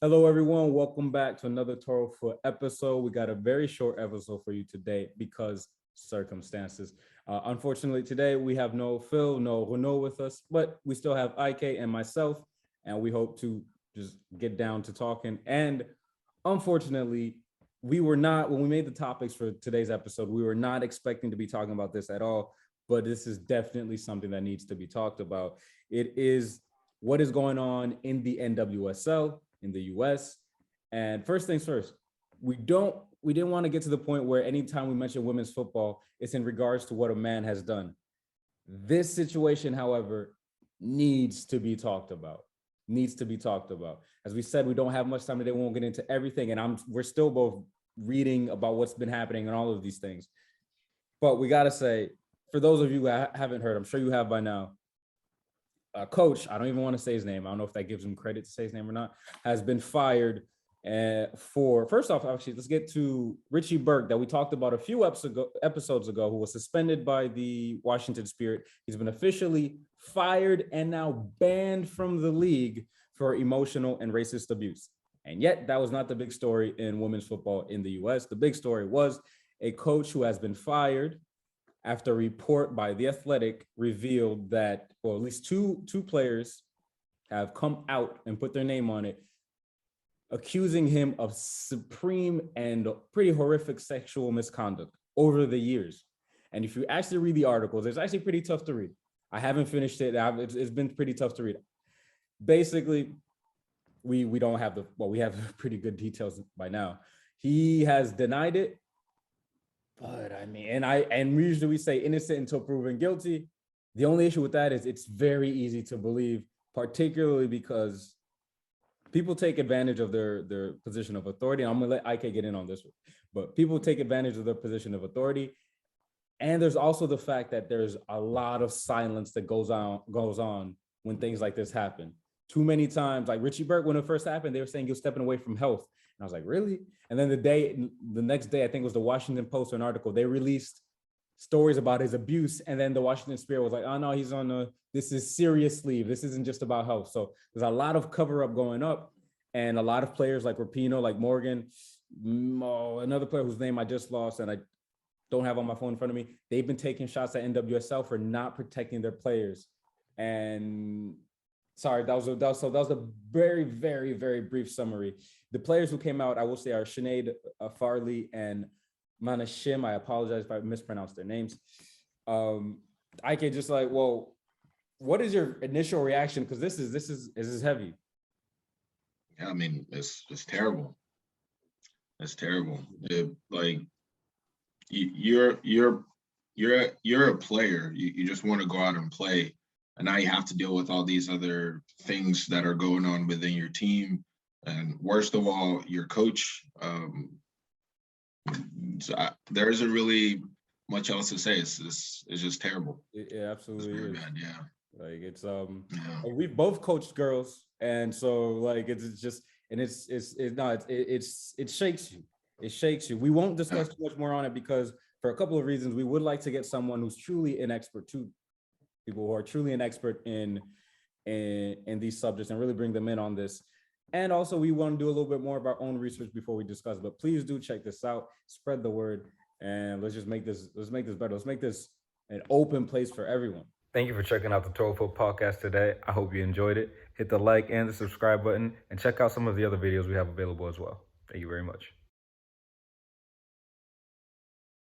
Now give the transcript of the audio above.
Hello, everyone. Welcome back to another ToroFoot episode. We got a very short episode for you today because circumstances. Unfortunately, today we have no Phil, no Renault with us, but we still have IK and myself, and we hope to just get down to talking. And unfortunately, we were not, when we made the topics for today's episode, we were not expecting to be talking about this at all, but this is definitely something that needs to be talked about. It is what is going on in the NWSL in the US. And first things first, we didn't want to get to the point where anytime we mention women's football, it's in regards to what a man has done. This situation, however, needs to be talked about. Needs to be talked about. As we said, we don't have much time today. We won't get into everything. And we're still both reading about what's been happening and all of these things. But we got to say, for those of you who haven't heard, I'm sure you have by now, coach, I don't even want to say his name. I don't know if that gives him credit to say his name or not, has been fired for, first off, actually, let's get to Richie Burke that we talked about a few episodes ago, who was suspended by the Washington Spirit. He's been officially fired and now banned from the league for emotional and racist abuse. And yet that was not the big story in women's football in the US. The big story was a coach who has been fired after a report by The Athletic revealed that, well, at least two players have come out and put their name on it, accusing him of supreme and pretty horrific sexual misconduct over the years. And if you actually read the articles, it's actually pretty tough to read. I haven't finished it. It's been pretty tough to read. Basically, we don't have we have pretty good details by now. He has denied it. But I mean, and usually we say innocent until proven guilty. The only issue with that is it's very easy to believe, particularly because people take advantage of their position of authority. I'm gonna let IK get in on this one, but people take advantage of their position of authority. And there's also the fact that there's a lot of silence that goes on when things like this happen. Too many times, like Richie Burke, when it first happened, they were saying he was stepping away from health. And I was like, really? And then the next day, I think it was the Washington Post, an article, they released stories about his abuse. And then the Washington Spirit was like, oh no, he's on this is serious leave. This isn't just about health. So there's a lot of cover up going up. And a lot of players like Rapinoe, like Morgan, another player whose name I just lost and I don't have on my phone in front of me, they've been taking shots at NWSL for not protecting their players. And sorry, that was a very, very, very brief summary. The players who came out, I will say, are Sinead Farley and Manashim. I apologize if I mispronounced their names. I can just like, well, what is your initial reaction? Because this is heavy. Yeah, I mean, it's terrible. It's terrible. You're a player. You just want to go out and play, and now you have to deal with all these other things that are going on within your team, and worst of all, your coach. There isn't really much else to say. It's just terrible. It absolutely is. Bad, yeah. Like it's we've both coached girls, and so like it shakes you. It shakes you. We won't discuss too much more on it because for a couple of reasons, we would like to get someone who's truly an expert, two people who are truly an expert in these subjects and really bring them in on this. And also we want to do a little bit more of our own research before we discuss, but please do check this out, spread the word, and let's make this better. Let's make this an open place for everyone. Thank you for checking out the ToroFoot Podcast today. I hope you enjoyed it. Hit the like and the subscribe button and check out some of the other videos we have available as well. Thank you very much.